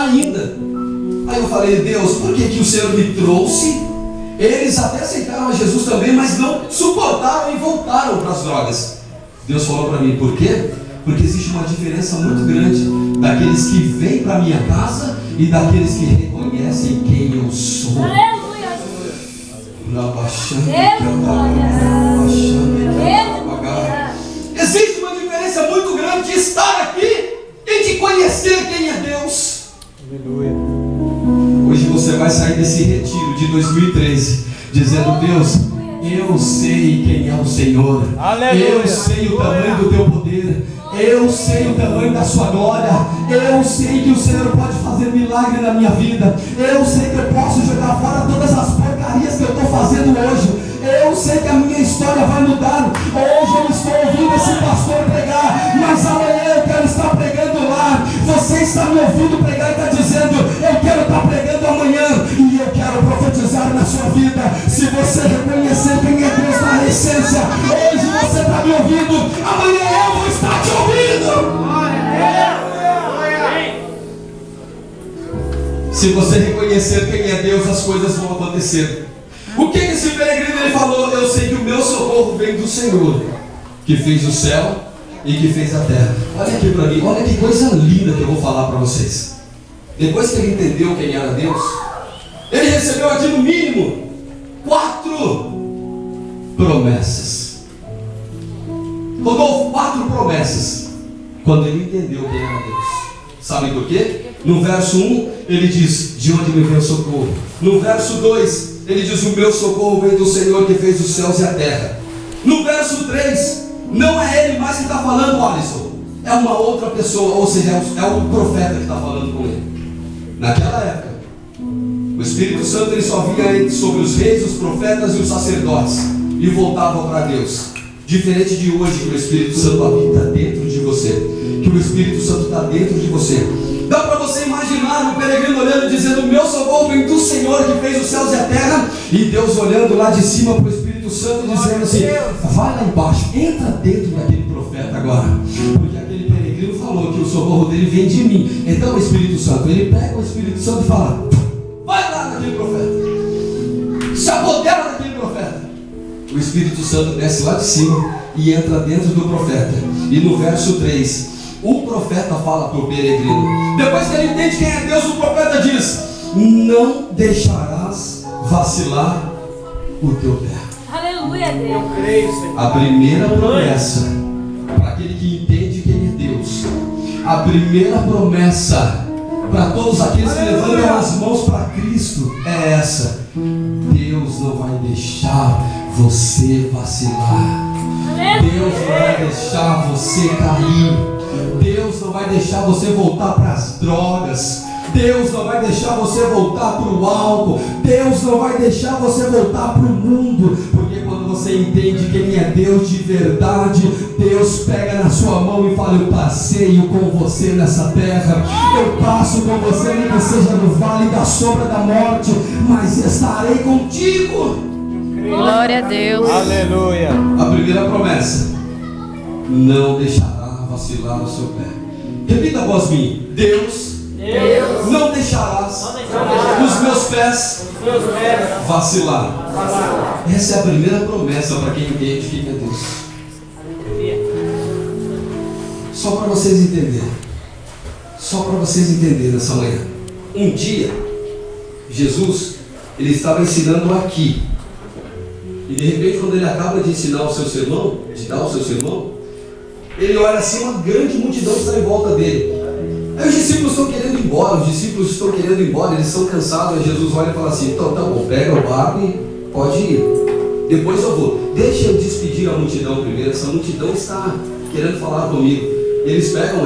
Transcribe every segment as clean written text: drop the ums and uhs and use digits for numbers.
ainda. Aí eu falei: Deus, por que o Senhor me trouxe? Eles até aceitaram a Jesus também, mas não suportaram e voltaram para as drogas. Deus falou para mim: por quê? Porque existe uma diferença muito grande daqueles que vêm para a minha casa e daqueles que reconhecem quem eu sou. Existe uma diferença muito grande de estar aqui e de conhecer quem é Deus. Aleluia. Hoje você vai sair desse retiro de 2013 dizendo: Deus, eu sei quem é o Senhor. Aleluia. Eu sei o tamanho do teu poder. Eu sei o tamanho da sua glória. Eu sei que o Senhor pode fazer milagre na minha vida. Eu sei que eu posso jogar fora todas as porcarias que eu estou fazendo hoje. Eu sei que a minha história vai mudar. Hoje eu estou ouvindo esse pastor pregar, mas amanhã eu quero estar pregando lá. Você está me ouvindo pregar e está dizendo: eu quero estar pregando amanhã. E eu quero profetizar na sua vida. Se você reconhecer quem é Deus na essência, hoje você está me ouvindo, amanhã eu vou estar te ouvindo. Se você reconhecer quem é Deus, as coisas vão acontecer. O que esse peregrino ele falou? Eu sei que o meu socorro vem do Senhor, que fez o céu e que fez a terra. Olha aqui para mim, olha que coisa linda que eu vou falar para vocês. Depois que ele entendeu quem era Deus, ele recebeu aqui no mínimo 4 promessas. Rodolfo, 4 promessas quando ele entendeu quem era Deus. Sabe por quê? No verso 1 ele diz: de onde me vem o socorro. No verso 2 ele diz: o meu socorro vem do Senhor que fez os céus e a terra. No verso 3, não é ele mais que está falando, Alisson, é uma outra pessoa, ou seja, é o profeta que está falando com ele. Naquela época, o Espírito Santo ele só vinha sobre os reis, os profetas e os sacerdotes e voltava para Deus. Diferente de hoje, que o Espírito Santo habita dentro de você, que o Espírito Santo está dentro de você. Dá para você imaginar o peregrino olhando dizendo: o meu socorro vem do Senhor que fez os céus e a terra. E Deus olhando lá de cima para o Espírito Santo dizendo assim: vai lá embaixo, entra dentro daquele profeta agora. Porque aquele peregrino falou que o socorro dele vem de mim. Então o Espírito Santo, ele pega o Espírito Santo e fala: vai lá naquele profeta, se apodera daquele profeta. O Espírito Santo desce lá de cima e entra dentro do profeta. E no verso 3, o profeta fala para o peregrino. Depois que ele entende quem é Deus, o profeta diz: não deixarás vacilar o teu pé. Aleluia, Deus. Eu creio, Senhor. A primeira promessa para aquele que entende quem é Deus, a primeira promessa para todos aqueles que levantam as mãos para Cristo é essa: Deus não vai deixar você vacilar. Deus não vai deixar você cair. Deus não vai deixar você voltar para as drogas. Deus não vai deixar você voltar para o álcool. Deus não vai deixar você voltar para o mundo. Porque quando você entende quem é Deus de verdade, Deus pega na sua mão e fala: eu passeio com você nessa terra. Eu passo com você, nem que seja no vale da sombra da morte, mas estarei contigo. Glória a Deus. Aleluia. A primeira promessa: não deixará vacilar o seu pé. Repita após mim: Deus não deixarás os meus pés vacilar. Essa é a primeira promessa para quem entende quem é Deus. Só para vocês entenderem. Só para vocês entenderem nessa manhã. Um dia, Jesus, ele estava ensinando aqui. E de repente, quando ele acaba de ensinar o seu sermão, de dar o seu sermão, ele olha assim, uma grande multidão está em volta dele. Aí os discípulos estão querendo ir embora, eles estão cansados. Aí Jesus olha e fala assim: então tá bom, pega o barco e pode ir. Depois eu vou. Deixa eu despedir a multidão primeiro, essa multidão está querendo falar comigo. Eles pegam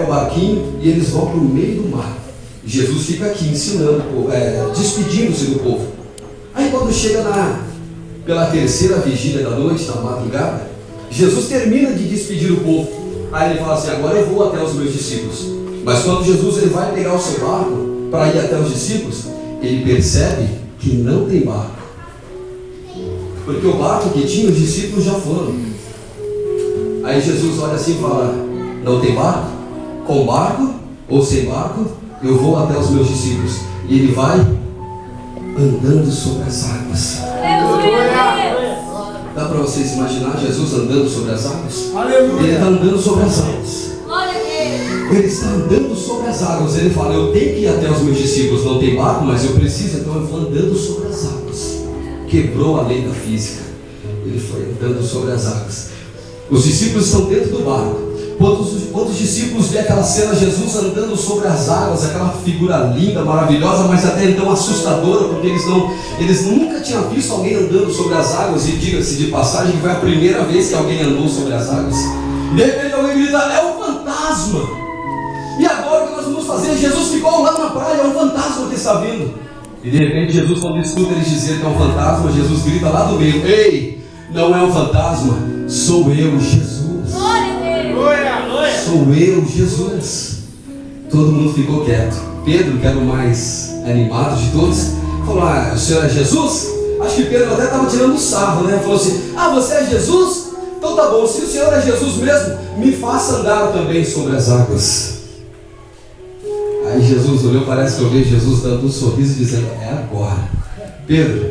o barquinho e eles vão para o meio do mar. Jesus fica aqui ensinando, despedindo-se do povo. Aí quando chega pela terceira vigília da noite, na madrugada, Jesus termina de despedir o povo. Aí ele fala assim: agora eu vou até os meus discípulos. Mas quando Jesus ele vai pegar o seu barco para ir até os discípulos, ele percebe que não tem barco. Porque o barco que tinha, os discípulos já foram. Aí Jesus olha assim e fala: não tem barco? Com barco ou sem barco, eu vou até os meus discípulos. E ele vai andando sobre as águas. Dá para vocês imaginar Jesus andando sobre as águas? Ele está andando sobre as águas. Ele está andando sobre as águas. Ele fala, eu tenho que ir até os meus discípulos. Não tem barco, mas eu preciso, então eu vou andando sobre as águas. Quebrou a lei da física. Ele foi andando sobre as águas. Os discípulos estão dentro do barco. Quando os discípulos veem aquela cena, Jesus andando sobre as águas, aquela figura linda, maravilhosa, mas até então assustadora, porque eles nunca tinham visto alguém andando sobre as águas. E diga-se de passagem que foi a primeira vez que alguém andou sobre as águas. E de repente alguém grita, é um fantasma. E agora o que nós vamos fazer? Jesus ficou lá na praia, é um fantasma que está vindo. E de repente Jesus, quando escuta eles dizer que é um fantasma, Jesus grita lá do meio, ei, não é um fantasma, sou eu, Jesus. Sou eu, Jesus. Todo mundo ficou quieto. Pedro, que era o mais animado de todos, falou, o senhor é Jesus? Acho que Pedro até estava tirando sarro, né? Falou assim, você é Jesus? Então tá bom, se o senhor é Jesus mesmo, me faça andar também sobre as águas. Aí Jesus olhou, parece que eu vejo Jesus dando um sorriso e dizendo, é agora. Pedro,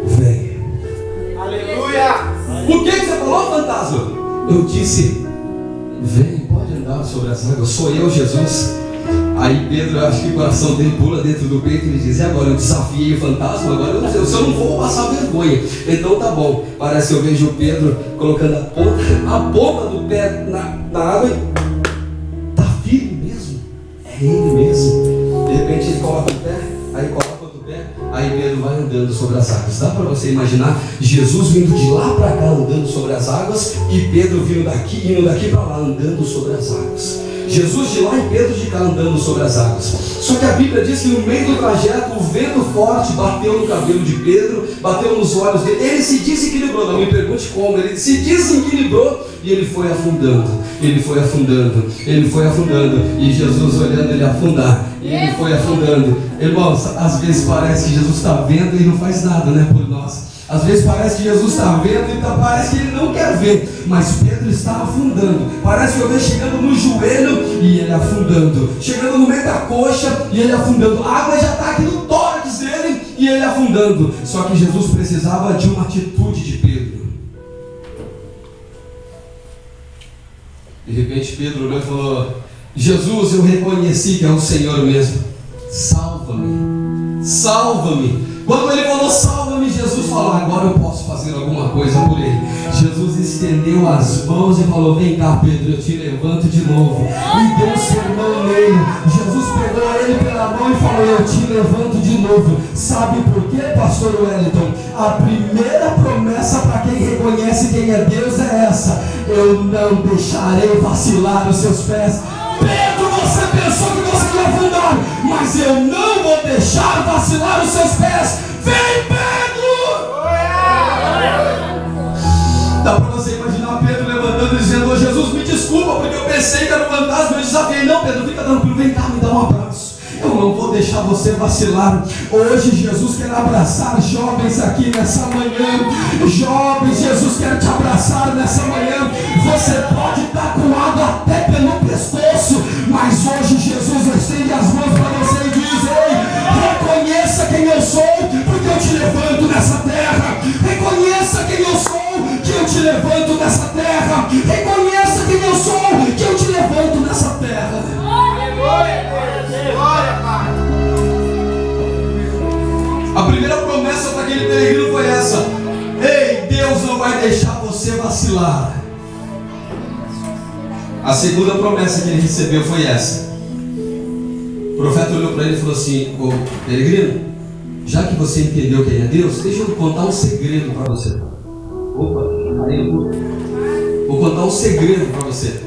vem. Aleluia! O que você falou, fantasma? Eu disse, vem, pode andar sobre as águas, sou eu, Jesus. Aí Pedro, eu acho que o coração dele pula dentro do peito e ele diz, e agora eu desafiei o fantasma, agora eu não vou passar vergonha. Então tá bom, parece que eu vejo o Pedro colocando a ponta do pé na água e tá firme mesmo, é ele mesmo. De repente ele coloca o pé, aí coloca outro pé, aí Pedro vai andando sobre as águas. Dá para você imaginar Jesus vindo de lá para cá andando sobre as águas e Pedro indo daqui para lá andando sobre as águas. Jesus de lá e Pedro de cá andando sobre as águas. Só que a Bíblia diz que no meio do trajeto o vento forte bateu no cabelo de Pedro, bateu nos olhos dele. Ele se desequilibrou, não me pergunte como. Ele se desequilibrou e ele foi afundando. Ele foi afundando. Ele foi afundando. E Jesus olhando ele afundar. E ele foi afundando. Irmãos, às vezes parece que Jesus está vendo e não faz nada, né, por nós. Às vezes parece que Jesus está vendo e parece que ele não quer ver. Mas Pedro está afundando. Parece que eu vejo chegando no joelho e ele afundando. Chegando no meio da coxa e ele afundando. A água já está aqui no tórax dele e ele afundando. Só que Jesus precisava de uma atitude de Pedro. De repente Pedro olhou e falou, Jesus, eu reconheci que é o Senhor mesmo. Salva-me. Salva-me. Quando ele falou salva-me, Jesus falou, agora eu posso fazer alguma coisa por ele. Jesus estendeu as mãos e falou, vem cá Pedro, eu te levanto de novo. E deu um sermão nele. Jesus pegou ele pela mão e falou, eu te levanto de novo. Sabe por quê, pastor Wellington? A primeira promessa para quem reconhece quem é Deus é essa: eu não deixarei vacilar os seus pés. Pedro, você pensou que você ia afundar, mas eu não vou deixar vacilar os seus pés. Vem, Pedro! Dá para você imaginar Pedro levantando e dizendo, Jesus, me desculpa, porque eu pensei que era um fantasma, eu desafiei. Não, Pedro, fica tranquilo, vem cá, me dá um abraço. Eu não vou deixar você vacilar. Hoje Jesus quer abraçar jovens aqui nessa manhã. Jovens, Jesus quer te abraçar nessa manhã. Você pode estar com água até pelo pescoço, mas hoje Jesus estende as mãos para você e diz, ei, reconheça quem eu sou, porque eu te levanto nessa terra. Reconheça quem eu sou, que eu te levanto nessa terra. Reconheça quem eu sou, que eu te levanto nessa terra. A primeira promessa para aquele peregrino foi essa: ei, Deus não vai deixar você vacilar. A segunda promessa que ele recebeu foi essa. O profeta olhou para ele e falou assim, ô peregrino, já que você entendeu quem é Deus, deixa eu contar um segredo para você. Opa, aí eu vou contar um segredo para você.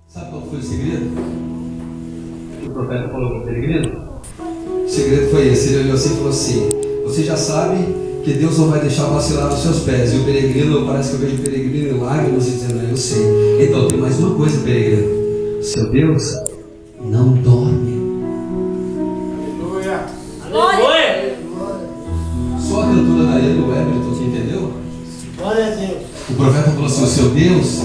Sabe qual foi o segredo? O profeta falou para o peregrino. O segredo foi esse. Ele olhou assim e falou assim, você já sabe que Deus não vai deixar vacilar os seus pés. E o peregrino, parece que eu vejo o peregrino em lágrimas e dizendo, eu sei. Então tem mais uma coisa, peregrino. Seu Deus não dorme. Aleluia! Só a cantora da Ana Webber, que entendeu? Glória a Deus. O profeta falou assim, o seu Deus,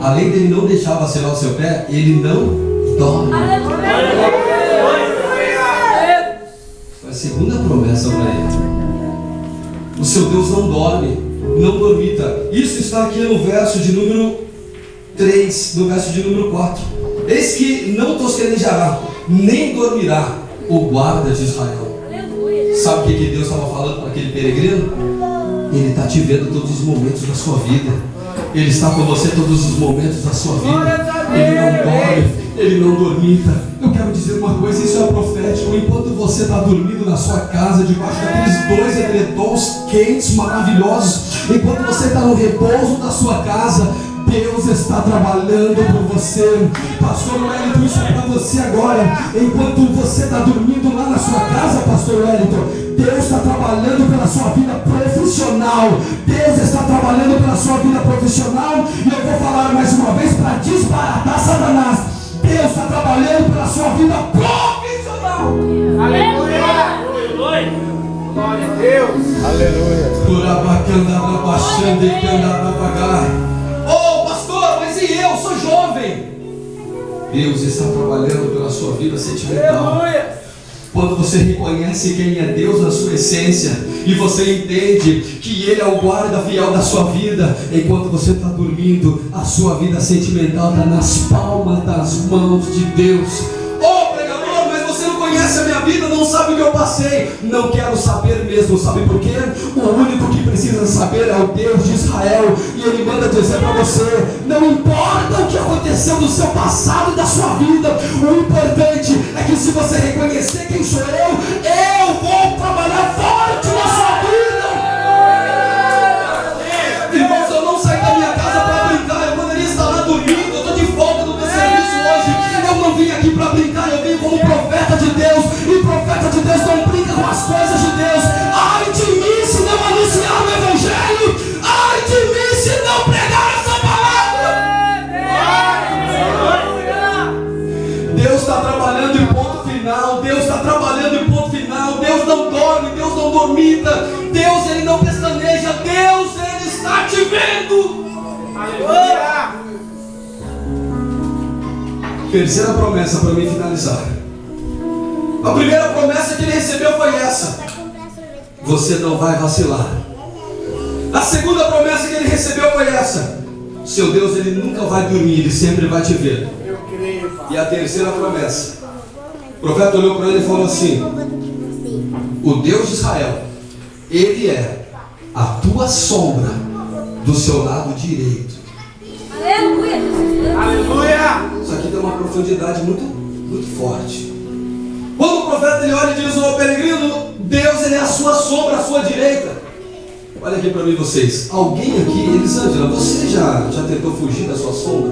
além dele não deixar vacilar o seu pé, ele não dorme. Aleluia! seu Deus não dorme, não dormita. Isso está aqui no verso de número 3, no verso de número 4. Eis que não tosquenejará, nem dormirá o guarda de Israel. Sabe o que Deus estava falando para aquele peregrino? Ele está te vendo todos os momentos da sua vida. Ele está com você todos os momentos da sua vida. Ele não dorme, Ele não dormita. Eu quero dizer uma coisa, isso é profético. Enquanto você está dormindo na sua casa, debaixo daqueles 2 edredons quentes, maravilhosos, enquanto você está no repouso da sua casa, Deus está trabalhando por você. Pastor Wellington, isso é para você agora. Enquanto você está dormindo lá na sua casa, Pastor Wellington, Deus está trabalhando pela sua vida profissional. Deus está trabalhando pela sua vida profissional. E eu vou falar mais uma vez para disparatar Satanás. Deus está trabalhando pela sua vida profissional. Aleluia! Glória a Deus. Aleluia. Oh, pastor, mas e eu? Sou jovem. Deus está trabalhando pela sua vida sentimental. Quando você reconhece quem é Deus na sua essência e você entende que Ele é o guarda fiel da sua vida, enquanto você está dormindo, a sua vida sentimental está nas palmas das mãos de Deus. Oh, pregador, mas você não conhece a minha vida, não sabe o que eu passei. Não quero saber mesmo, sabe por quê? O único que precisa saber é o Deus de Israel. E Ele manda dizer para você: não importa o que aconteceu no seu passado e da sua vida, o importante é que se você reconhecer quem sou eu vou trabalhar forte na sua vida. Irmãos, eu não saí da minha casa para brincar. Eu poderia estar lá dormindo, eu estou de volta do meu serviço hoje. Eu não vim aqui para brincar, eu vim como profeta de Deus. E profeta de Deus não brinca com as coisas de Deus. Ai de mim se não anunciar o Evangelho. Ai de mim se não pregar essa palavra. Deus está trabalhando em ponto final. Deus está trabalhando em ponto final. Deus não dorme, Deus não dormita. Deus, Ele não pestaneja. Deus, Ele está te vendo. Aleluia. Terceira promessa para mim finalizar. A primeira promessa que ele recebeu foi essa: você não vai vacilar. A segunda promessa que ele recebeu foi essa: seu Deus, Ele nunca vai dormir, Ele sempre vai te ver. E a terceira promessa, o profeta olhou para ele e falou assim: o Deus de Israel, Ele é a tua sombra do seu lado direito. Aleluia! Aleluia. Isso aqui tem uma profundidade muito forte. Quando o profeta ele olha e diz: ô peregrino, Deus, Ele é a sua sombra, a sua direita. Olha aqui para mim vocês. Alguém aqui, Elisângela, você já tentou fugir da sua sombra?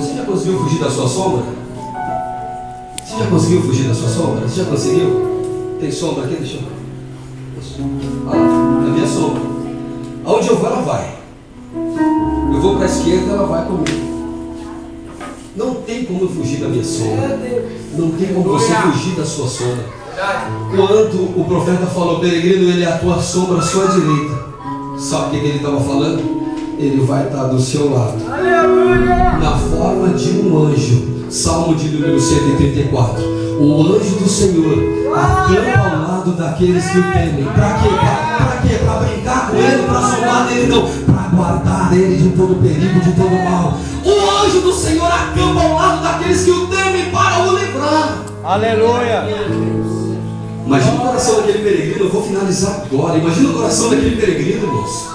Então você já conseguiu fugir da sua sombra? Você já conseguiu fugir da sua sombra? Você já conseguiu? Tem sombra aqui? Deixa eu ver. Olha lá, a minha sombra. Aonde eu vou, ela vai. Eu vou para a esquerda, ela vai comigo. Não tem como fugir da minha sombra. Não tem como você fugir da sua sombra. Quando o profeta falou: peregrino, Ele é a tua sombra, a sua direita. Sabe o que ele estava falando? Ele vai estar do seu lado, na forma de um anjo. Salmo de número 134. O anjo do Senhor acampa ao lado daqueles que o temem. Para quê? Para quê? Para brincar com ele, para zombar dele? Não, para guardar ele de todo perigo, de todo mal. O anjo do Senhor acampa ao lado daqueles que o temem para o livrar. Aleluia. Imagina o coração daquele peregrino. Eu vou finalizar agora. Imagina o coração daquele peregrino, irmãos.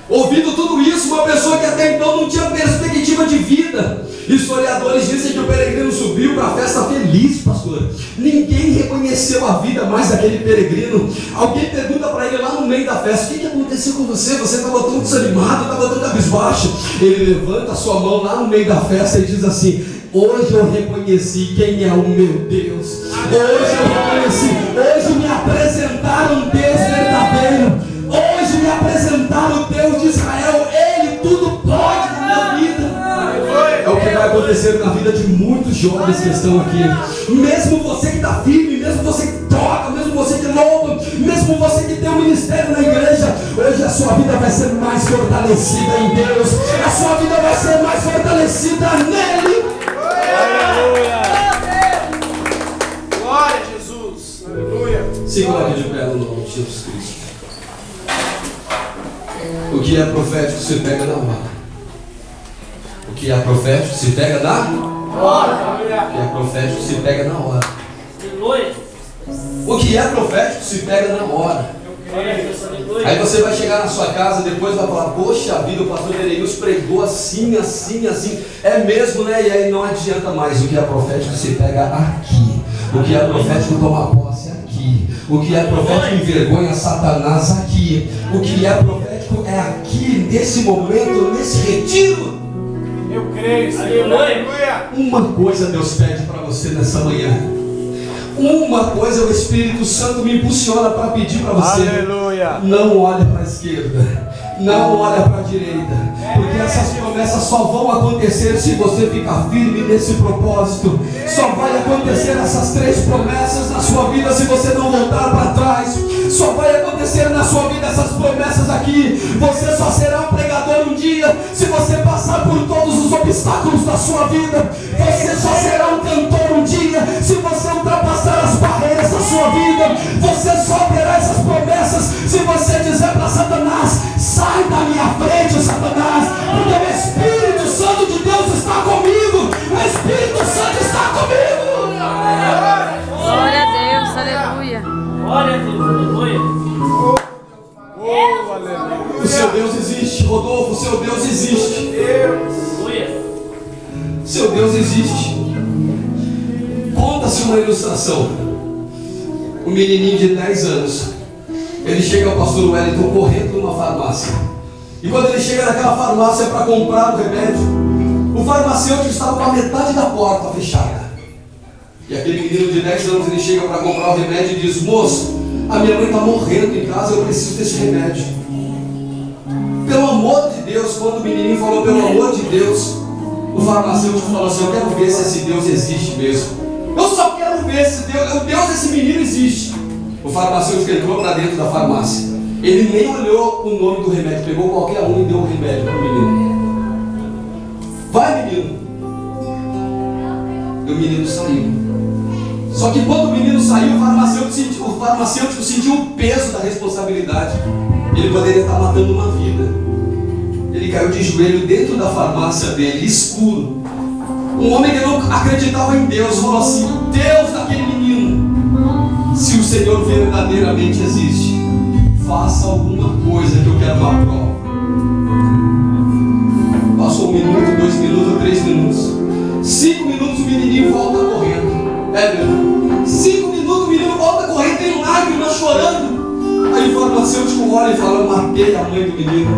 Ouvindo tudo isso, uma pessoa que até então não tinha perspectiva de vida. Historiadores dizem que o peregrino subiu para a festa feliz, pastor. Ninguém reconheceu a vida mais daquele peregrino. Alguém pergunta para ele lá no meio da festa: o que aconteceu com você? Você estava tão desanimado, estava tão cabisbaixo. Ele levanta a sua mão lá no meio da festa e diz assim: hoje eu reconheci quem é o meu Deus. Hoje eu reconheci. Hoje me apresentaram um Deus verdadeiro. Hoje me apresentaram o Deus de Israel. Ele tudo pode na minha vida. É o que vai acontecer na vida de muitos jovens que estão aqui. Mesmo você que está firme, mesmo você que toca, mesmo você que louva, mesmo você que tem um ministério na igreja, hoje a sua vida vai ser mais fortalecida em Deus. A sua vida vai ser mais fortalecida nele. Aleluia. Se coloque de pé no nome de Jesus Cristo. O que é profético se pega na hora. O que é profético se pega na hora. O que é profético se pega na hora. O que é profético se pega na hora. Aí você vai chegar na sua casa depois e vai falar: poxa vida, o pastor Nereus pregou assim, assim, assim. É mesmo, né? E aí não adianta mais. O que é profético se pega aqui. O que é profético toma posse aqui. O que é profético envergonha Satanás aqui. O que é profético é aqui, nesse momento, nesse retiro. Eu creio, Senhor. Aleluia. Uma coisa Deus pede para você nessa manhã. Uma coisa o Espírito Santo me impulsiona para pedir para você. Aleluia. Não olhe para a esquerda, não olhe para a direita, porque essas promessas só vão acontecer se você ficar firme nesse propósito. Só vai acontecer essas 3 promessas na sua vida se você não voltar para trás. Só vai acontecer na sua vida essas promessas aqui. Você só será um pregador um dia se você passar por todos os obstáculos da sua vida. Você só será um cantor um dia se você ultrapassar as barreiras da sua vida. Você só terá essas promessas se você dizer para Satanás: sai da minha frente, Satanás, porque o Espírito Santo de Deus está comigo. O Espírito Santo está comigo. Glória a Deus, aleluia. Glória a Deus, aleluia. O seu Deus existe, Rodolfo, o seu Deus existe. Aleluia. Seu Deus existe. Conta-se uma ilustração. Um menininho de 10 anos, ele chega ao pastor Wellington correndo numa farmácia. E quando ele chega naquela farmácia para comprar o remédio, o farmacêutico estava com a metade da porta fechada. E aquele menino de 10 anos, ele chega para comprar o remédio e diz: moço, a minha mãe está morrendo em casa, eu preciso desse remédio. Pelo amor de Deus, quando o menininho falou pelo amor de Deus, o farmacêutico falou assim: eu quero ver se esse Deus existe mesmo. Eu só quero ver se o Deus desse menino existe. O farmacêutico entrou para dentro da farmácia. Ele nem olhou o nome do remédio, pegou qualquer um e deu o remédio para o menino. Vai, menino. E o menino saiu. Só que quando o menino saiu, o farmacêutico sentiu o peso da responsabilidade. Ele poderia estar matando uma vida. Ele caiu de joelho dentro da farmácia dele, escuro. Um homem que não acreditava em Deus falou assim: Deus daquele menino, se o Senhor verdadeiramente existe, faça alguma coisa que eu quero uma prova. Passou 1 minuto, 2 minutos, 3 minutos, 5 minutos, o menininho volta correndo. É mesmo? 5 minutos, o menino volta correndo, tem lágrimas, chorando. Aí o farmacêutico olha e fala: eu matei a mãe do menino.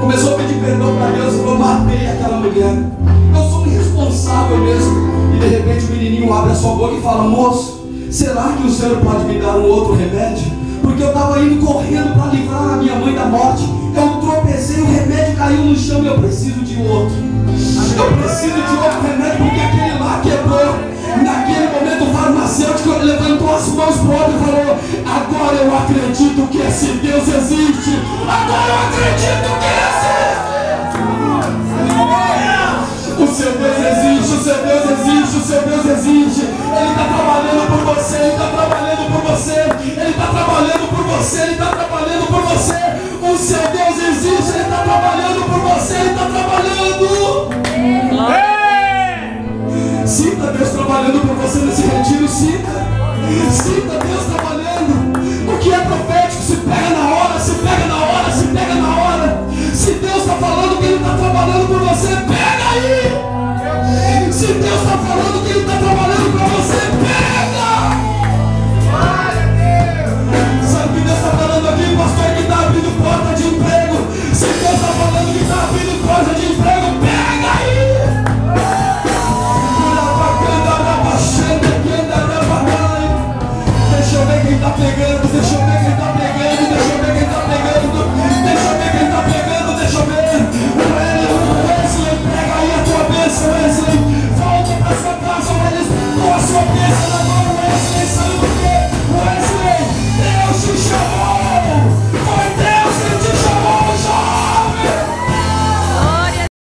Começou a pedir perdão para Deus e falou: eu matei aquela mulher, eu sou irresponsável mesmo. E de repente o menininho abre a sua boca e fala: moço, será que o senhor pode me dar um outro remédio? Porque eu estava indo correndo para livrar a minha mãe da morte. Eu tropecei, o remédio caiu no chão e eu preciso de outro. Eu preciso de outro remédio porque aquele lá quebrou. Naquele momento o farmacêutico levantou as mãos para o outro e falou: agora eu acredito que esse Deus existe. Agora eu acredito que existe. O seu Deus existe, o seu Deus existe, o seu Deus existe. Ele está trabalhando por você, ele está trabalhando por você, ele está trabalhando por você, ele está trabalhando por você. O seu Deus existe, ele está trabalhando por você, ele está trabalhando. Sinta Deus trabalhando por você nesse retiro, sinta. Sinta Deus trabalhando. O que é profético se pega na hora, se pega na hora, se pega na hora. Se Deus está falando que Ele está trabalhando por você, pega aí. Se Deus está falando que Ele está trabalhando por você, pega.